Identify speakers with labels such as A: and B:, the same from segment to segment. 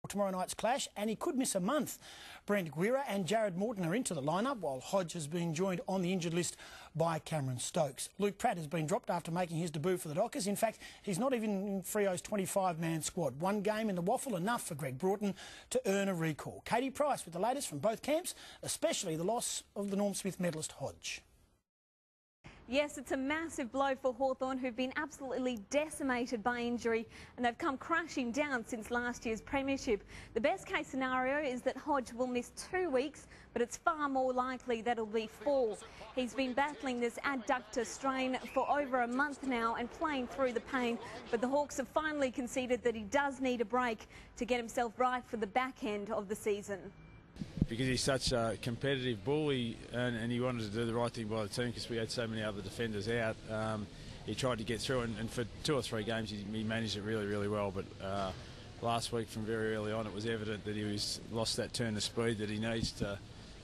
A: Tomorrow night's clash, and he could miss a month. Brent Guerra and Jared Morton are into the lineup, while Hodge has been joined on the injured list by Cameron Stokes. Luke Pratt has been dropped after making his debut for the Dockers. In fact, he's not even in Freo's 25-man squad. One game in the waffle, enough for Greg Broughton to earn a recall. Katie Price with the latest from both camps, especially the loss of the Norm Smith medalist Hodge.
B: Yes, it's a massive blow for Hawthorn, who've been absolutely decimated by injury, and they've come crashing down since last year's premiership. The best case scenario is that Hodge will miss 2 weeks, but it's far more likely that it'll be 4. He's been battling this adductor strain for over a month now and playing through the pain, but the Hawks have finally conceded that he does need a break to get himself right for the back end of the season.
C: Because he's such a competitive bully, and he wanted to do the right thing by the team because we had so many other defenders out. He tried to get through, and for 2 or 3 games he managed it really, really well. But last week, from very early on, it was evident that he lost that turn of speed that he needs to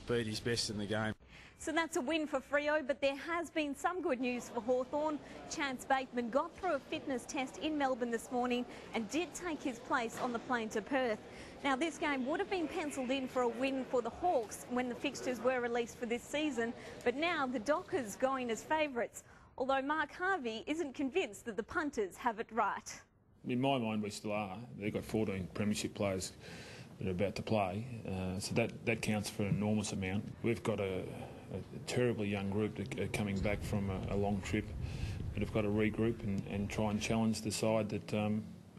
C: be at his best in the game.
B: So that's a win for Freo, but there has been some good news for Hawthorn. Chance Bateman got through a fitness test in Melbourne this morning and did take his place on the plane to Perth. Now, this game would have been pencilled in for a win for the Hawks when the fixtures were released for this season, but now the Dockers going as favourites, although Mark Harvey isn't convinced that the punters have it right.
D: In my mind, we still are. They've got 14 premiership players that are about to play, so that counts for an enormous amount. We've got a terribly young group that are coming back from a long trip that have got to regroup and try and challenge the side that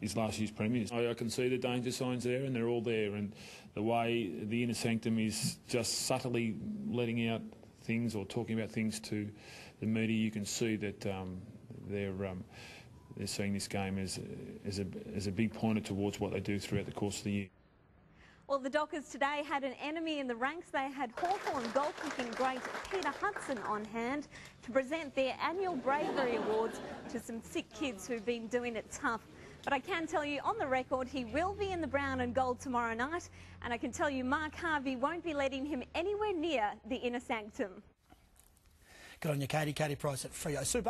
D: is last year's premiers. I can see the danger signs there, and they're all there, and the way the inner sanctum is just subtly letting out things or talking about things to the media, you can see that they're seeing this game as a big pointer towards what they do throughout the course of the year.
B: Well, the Dockers today had an enemy in the ranks. They had Hawthorn goal-kicking great Peter Hudson on hand to present their annual Bravery Awards to some sick kids who've been doing it tough. But I can tell you on the record he will be in the brown and gold tomorrow night, and I can tell you Mark Harvey won't be letting him anywhere near the inner sanctum.
A: Good on you, Katie. Katie Price at Freo Super.